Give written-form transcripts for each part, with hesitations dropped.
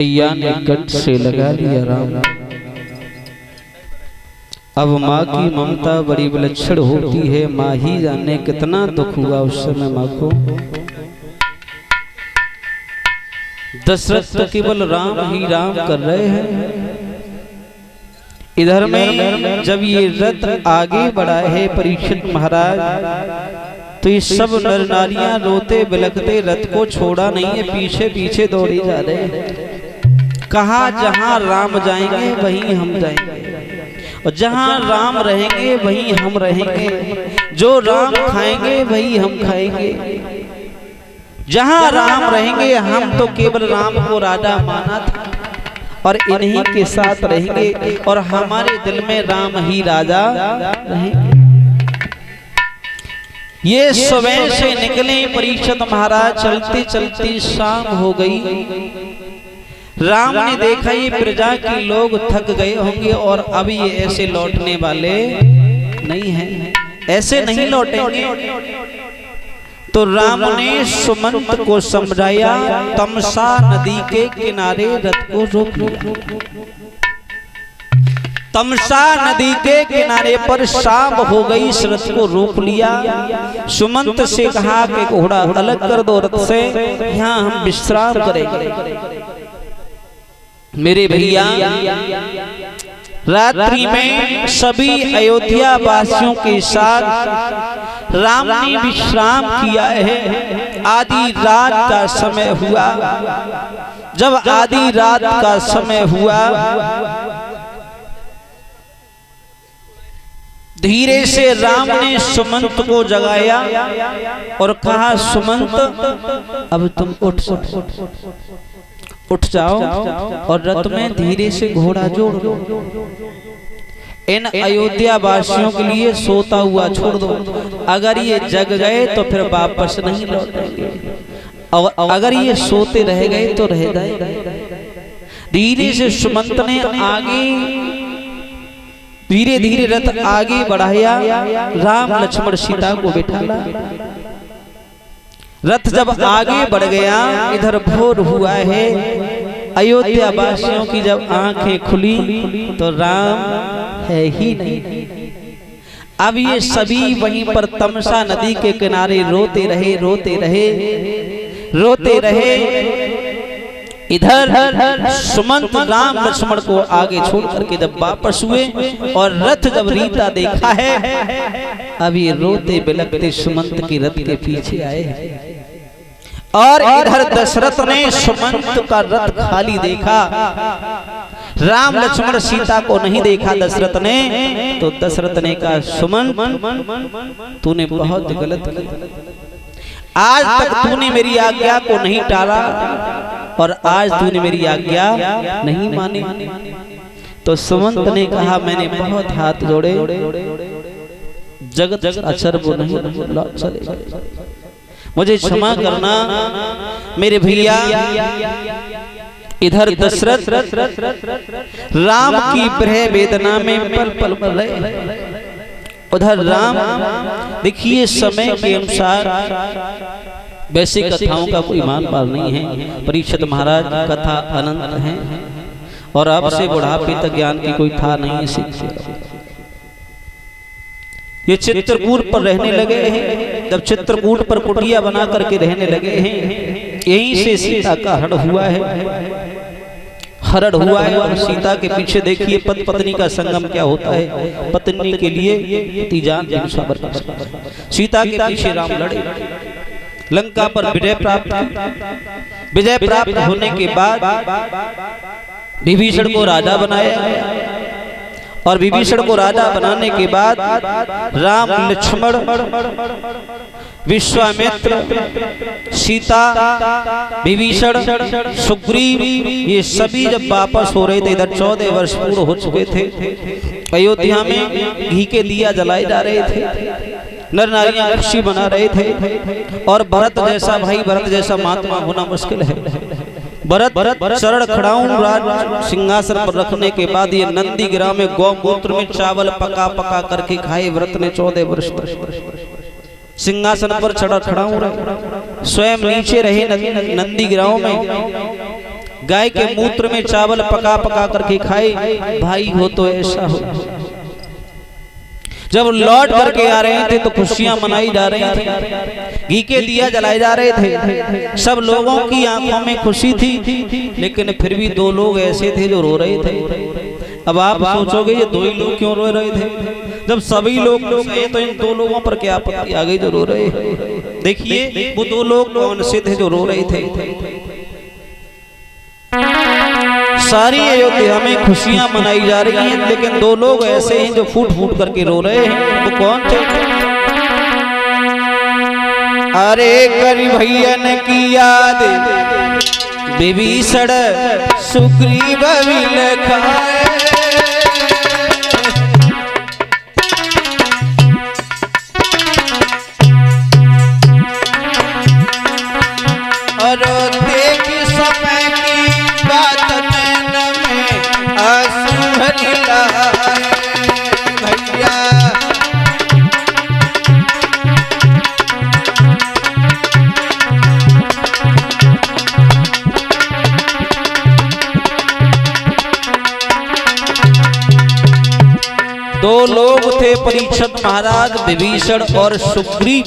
मैया ने कंठ से लगा लिया राम। अब माँ की ममता बड़ी विलक्षण होती है। माँ ही जाने कितना दुख हुआ उस समय माँ को। दशरथ तो केवल राम ही राम कर रहे हैं। इधर में जब ये रथ आगे बढ़ा है परीक्षित महाराज, तो ये सब नर नारियां रोते बिलखते रथ को छोड़ा नहीं है, पीछे पीछे दौड़े जा रहे हैं। कहा जहां राम जाएंगे वहीं हम जाएंगे, और जहां राम रहेंगे वहीं हम रहेंगे। जो राम खाएंगे वही हम खाएंगे। जहां राम रहेंगे, हम तो केवल राम को राजा माना था और इन्हीं के साथ रहेंगे, और हमारे दिल में राम ही राजा रहेंगे। ये सुबह से निकले परीक्षित महाराज, चलते चलते शाम हो गई। राम ने देखा ये प्रजा के लोग थक गए होंगे और अभी ये ऐसे लौटने वाले नहीं हैं, ऐसे नहीं लौटेंगे। तो राम ने सुमंत को समझाया, तमसा नदी के किनारे रथ को रोक लिया। तमसा नदी के किनारे पर शाम हो गई, इस रथ को रोक लिया। सुमंत से कहा कि घोड़ा अलग कर दो रथ से, यहाँ हम विश्राम करेंगे। मेरे भैया, रात्रि में सभी अयोध्या वासियों के साथ राम ने विश्राम किया है। आधी रात का समय हुआ। जब आधी रात का समय हुआ, धीरे से राम ने सुमंत को जगाया और कहा, सुमंत अब तुम उठ जाओ और रथ में धीरे से घोड़ा जोड़ दो। इन अयोध्या वासियों के लिए सोता हुआ छोड़ दो। अगर ये जग गए तो फिर वापस नहीं लौटेंगे, और अगर ये सोते रह गए तो रह गए। धीरे से सुमंत ने आगे धीरे धीरे रथ आगे बढ़ाया। राम लक्ष्मण सीता को बिठाला। रथ जब आगे बढ़ गया, इधर भोर हुआ है। अयोध्या वासियों की जब आंखें खुली तो राम है ही नहीं। अब ये सभी वहीं पर तमसा नदी के किनारे रोते रहे, रोते रहे, रोते रहे। इधर सुमंत राम लक्ष्मण को आगे छोड़ करके जब वापस हुए और रथ जब रीता देखा है, अब ये रोते बिलखते सुमंत की रथ के पीछे आए हैं। और इधर दशरथ ने सुमंत का रथ खाली देखा, राम लक्ष्मण सीता को नहीं देखा दशरथ ने। तो दशरथ ने कहा, सुमंत तूने बहुत गलत किया। आज तक तूने मेरी आज्ञा को नहीं टाला और आज तूने मेरी आज्ञा नहीं मानी। तो सुमंत ने कहा, मैंने बहुत हाथ जोड़े, जगत अचर वो नहीं, मुझे क्षमा करना मेरे भैया। इधर दशरथ राम की प्रेम वेदना में पल पल मर रहे। उधर राम, देखिए समय के अनुसार वैसे कथाओं का कोई मान पार नहीं है। परीक्षित महाराज कथा अनंत है और अब से बुढ़ापे तक ज्ञान की कोई था नहीं। ये चित्रकूट पर रहने लगे हैं। जब चित्रकूट पर कुटिया बना करके रहने लगे हैं, यहीं से सीता का हरण हुआ है, हरण हुआ है। और सीता के पीछे देखिए पति पत्नी का संगम क्या होता है। पत्नी के लिए तीजान सीता के पीछे राम लड़े, लंका पर विजय प्राप्त। विजय प्राप्त होने के बाद विभीषण को राजा बनाया, और विभीषण को राजा बनाने के बाद राम लक्ष्मण विश्वामित्र सीता विभीषण सुग्रीव ये सभी जब वापस हो रहे थे, इधर 14 वर्ष पूर्ण हो चुके थे। अयोध्या में घी के दिया जलाए जा रहे थे, नर नारियां खुशी मना रहे थे। और भरत जैसा भाई, भरत जैसा महात्मा होना मुश्किल है। भरत शरण खड़ाऊं राज सिंहासन पर रखने के बाद ये नंदीग्राम में गौमूत्र में चावल पका पका करके खाए। व्रत ने 14 वर्ष सिंहासन पर चढ़ा खड़ाऊं रहे, स्वयं नीचे रहे नंदीग्राम में। गाय के मूत्र में चावल पका पका करके खाए। भाई हो तो ऐसा हो। जब लौट करके आ रहे थे तो खुशियां मनाई जा रही थी, घी के दिया जलाए जा रहे थे, सब लोगों की आंखों में खुशी थी, लेकिन फिर भी दो लोग ऐसे थे जो रो रहे थे। अब आप सोचोगे ये दो ही लोग क्यों रो रहे थे? जब सभी लोग गए तो इन दो लोगों पर क्या आपत्ति आ गई जो रो रहे? देखिए वो दो लोग कौन से थे जो रो रहे थे? सारी अयोध्या में खुशियां मनाई जा रही हैं, लेकिन दो लोग ऐसे हैं जो फूट फूट करके रो रहे हैं। वो कौन थे? अरे करी भैया ने की याद विभीषण सुग्रीव खाए। और देख समय की बात नैन में आंसू भरी लाए भैया। दो लोग थे परीक्षित महाराज, विभीषण और सुग्रीव,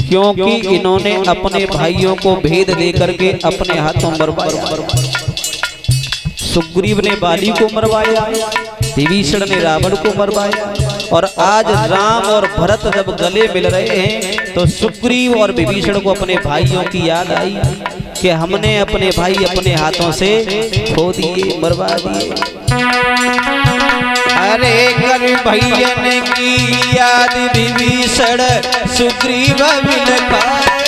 क्योंकि इन्होंने अपने भाइयों को भेद लेकर के अपने हाथों मरवाया। सुग्रीव ने बाली को मरवाया, विभीषण ने रावण को मरवाया। और आज राम और भरत जब गले मिल रहे हैं तो सुग्रीव और विभीषण को अपने भाइयों की याद आई कि हमने अपने भाई अपने हाथों से खो दिए, मरवा दिए। अरे कर भैया ने की याद विभीषण सुग्रीव खाए।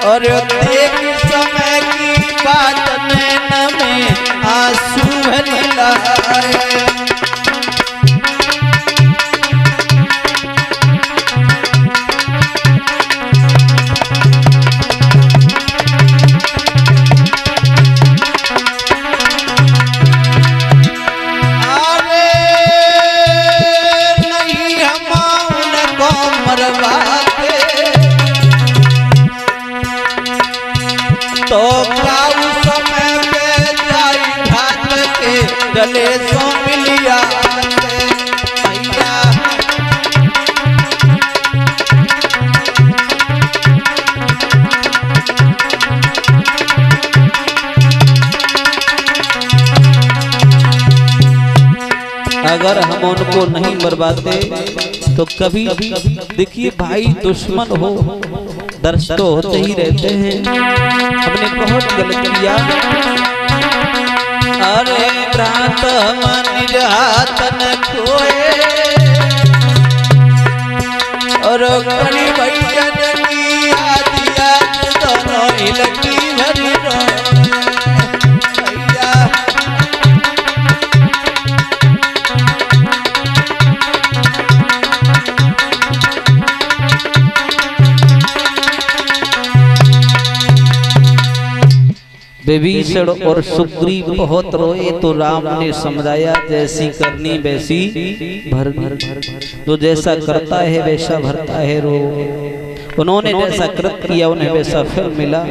और देख समय की बात नैन में आंसू भरी लाए। तो काऊ समय पे जाई घाट के गले सो मिलिया भैया। अगर हम उनको नहीं मरवाते तो कभी देखिए भाई दुश्मन हो दर्श तो होते ही रहते हैं। हमने बहुत गलत किया। अरे भ्रात निज हाथ न खोए। और करी भैया की आदिया दोनों लगी भरी भैया। विभीषण और सुग्रीव बहुत रोए तो राम ने समझाया जैसी करनी वैसी भरनी, तो जैसा करता है वैसा भरता है रो। उन्होंने जैसा कृत किया उन्हें वैसा फल मिला।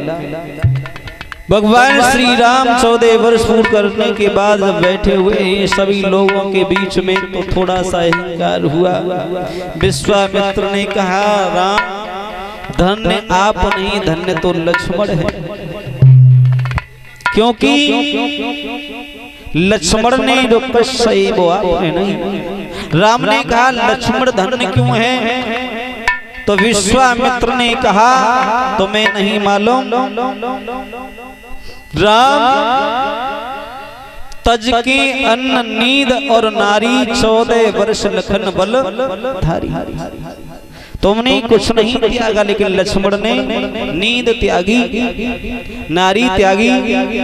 भगवान श्री राम 14 वर्ष पूर्ण करने के बाद जब बैठे हुए हैं सभी लोगों के बीच में तो थोड़ा सा अहंकार हुआ। विश्वामित्र ने कहा राम धन्य आप नहीं, धन्य तो लक्ष्मण है, क्योंकि लक्ष्मण ने जो सही वो आपने नहीं। राम ने कहा लक्ष्मण धन्य क्यों है? तो विश्वामित्र ने कहा तुम्हें नहीं मालूम राम तज के अन्न नींद और नारी 14 वर्ष लखन बल धारी। तुमने कुछ नहीं त्यागा लेकिन लक्ष्मण ने नींद त्यागी, नारी त्यागी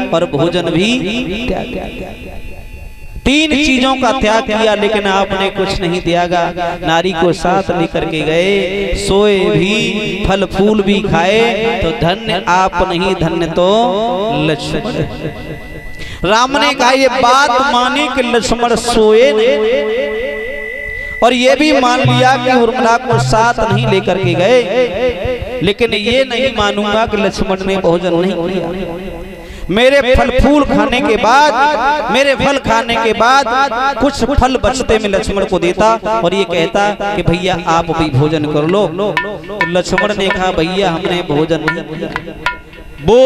और भोजन भी त्यागा। 3 चीजों का त्याग किया लेकिन आपने कुछ नहीं त्यागा। नारी को साथ लेकर के गए, सोए भी, फल फूल भी खाए, तो धन्य आप नहीं, धन्य तो लक्ष्मण। राम ने कहा ये बात माने कि लक्ष्मण सोए नहीं और ये भी मान लिया कि उर्मिला को साथ नहीं लेकर के गए। लेकिन ये नहीं मानूंगा कि लक्ष्मण ने भोजन नहीं किया। मेरे फल फूल खाने के बाद, मेरे फल खाने के बाद कुछ फल बचते में लक्ष्मण को देता और ये कहता कि भैया आप भी भोजन कर लो। तो लक्ष्मण ने कहा भैया हमने भोजन नहीं किया। वो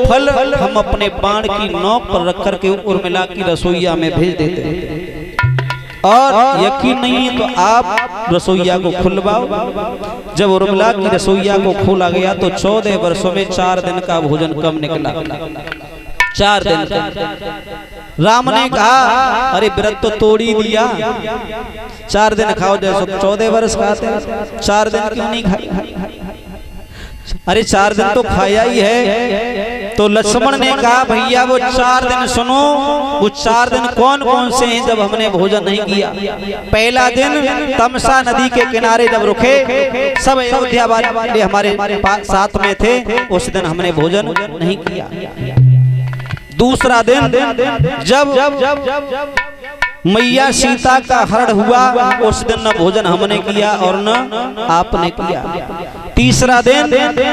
फल हम अपने बाण की नोक पर रख करके उर्मिला की रसोईया में भेज देते और यकीन नहीं है तो आप रसोईया को खुलवाओ। जब उर्मिला की रसोईया को खोला गया तो 14 वर्षों में 4 दिन का भोजन कम निकला। 4 दिन का। राम ने कहा अरे व्रत तो तोड़ ही दिया, 4 दिन खाओ, जैसे 14 वर्ष खाते 4 दिन क्यों नहीं खाई? अरे 4 दिन तो खाया ही है। तो लक्ष्मण ने कहा भैया वो 4 दिन सुनो, वो 4 दिन कौन कौन से हैं जब हमने भोजन नहीं किया। पहला दिन तमसा नदी के किनारे जब रुके, सब अयोध्या वाले हमारे साथ में थे, उस दिन हमने भोजन नहीं किया। दूसरा दिन जब मैया सीता का हरण हुआ, उस दिन न भोजन हमने किया और न आपने किया। तीसरा दिन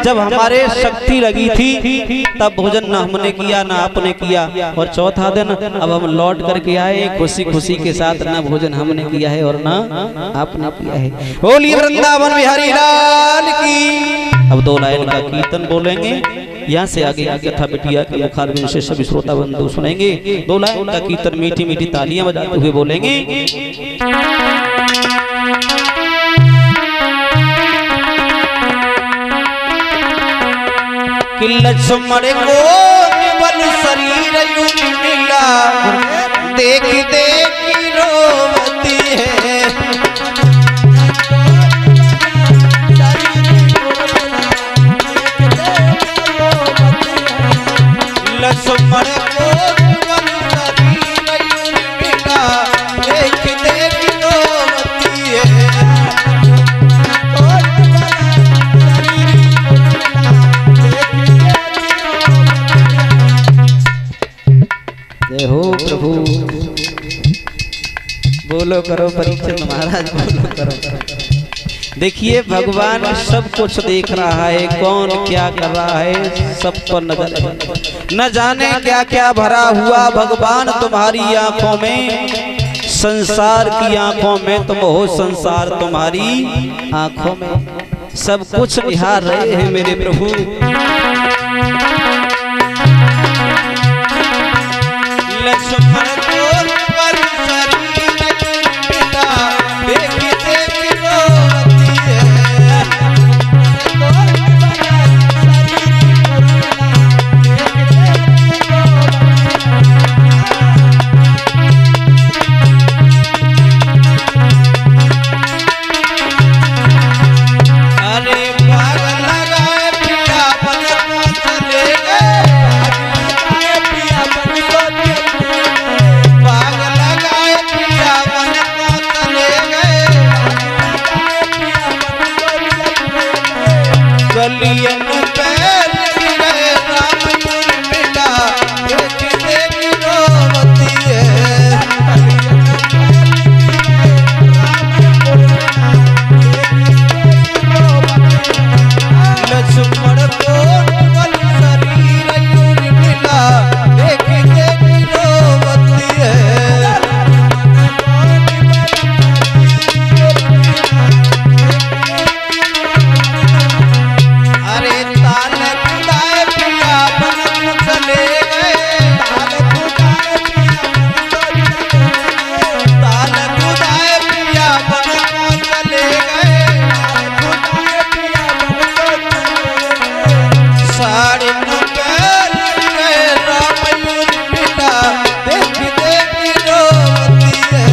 जब हमारे शक्ति लगी थी तब भोजन न हमने किया न आपने किया। और चौथा दिन अब हम लौट करके आए खुशी खुशी के साथ, न भोजन हमने किया है और न आपने किया है। बोलिए वृंदावन बिहारी लाल की। अब 2 लाइन का कीर्तन बोलेंगे, यहाँ से आगे कथा बिटिया के मुखारबिंद से सभी श्रोता बंधु सुनेंगे। 2 लाइन का कीर्तन मीठी मीठी तालियां बजाते हुए बोलेंगे। कि लक्ष्मण को केवल शरीर युग मिला, देख देख रोवती है। लक्ष्मण को केवल शरीर युग मिला, देख देख रोवती है। जय हो प्रभु, बोलो करो परीक्षित महाराज, बोलो करो। देखिए भगवान सब कुछ देख रहा है, कौन क्या कर रहा है सब पर नजर है। न जाने क्या क्या भरा हुआ भगवान तुम्हारी आंखों में, संसार की आंखों में तुम हो, संसार तुम्हारी आंखों में। सब कुछ निहार रहे हैं मेरे प्रभु। लक्ष्मण को पर शरीर पिता, देख देख रोती है। अरे पागल लगाए पिया बन को चले गए, गलियन पैर गए राम उर्मिला, देख देख रोवती है। लक्ष्मण को केवल शरीर उर्मिला, देख देख रोवती है। अरे ताल खुदाए पिया बन को चले गए, ताल खुदाए पिया बन को चले गए। साड़ी नंबर गए राम उर्मिला, देख देख रोवती है।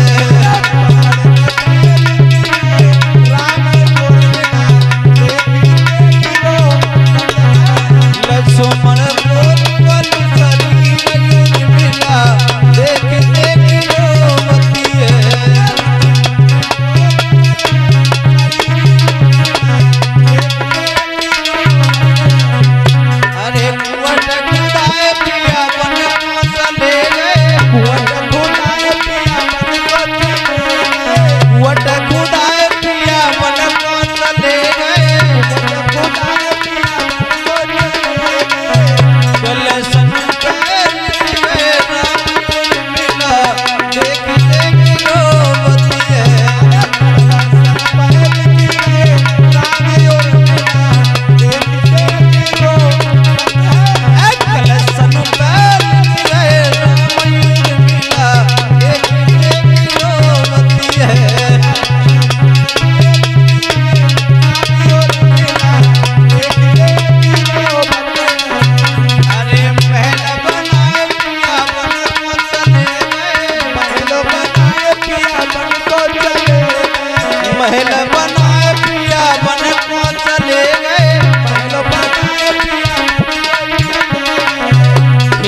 लक्ष्मण को केवल शरीर युग मिला, देख देख रोवती है। अरे कुंवर खुदाए पिया बन को चले गए, कुंवर खुदाए पिया बन को चले गए, कुंवर खुदाए पिया बन को चले गए।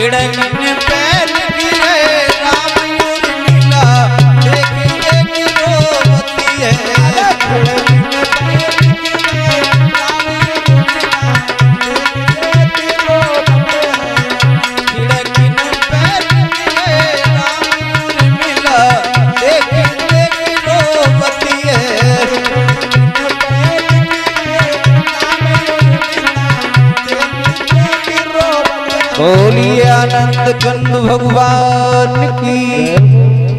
खिड़की पैर गिरे राम उर्मिला देख देख रोवती है खिड़की पैर गिरे राम उर्मिला देख देख रोवती है खिड़की पैर गिरे राम उर्मिला देख देख रोवती है बोलिए आनंद कंद भगवान की।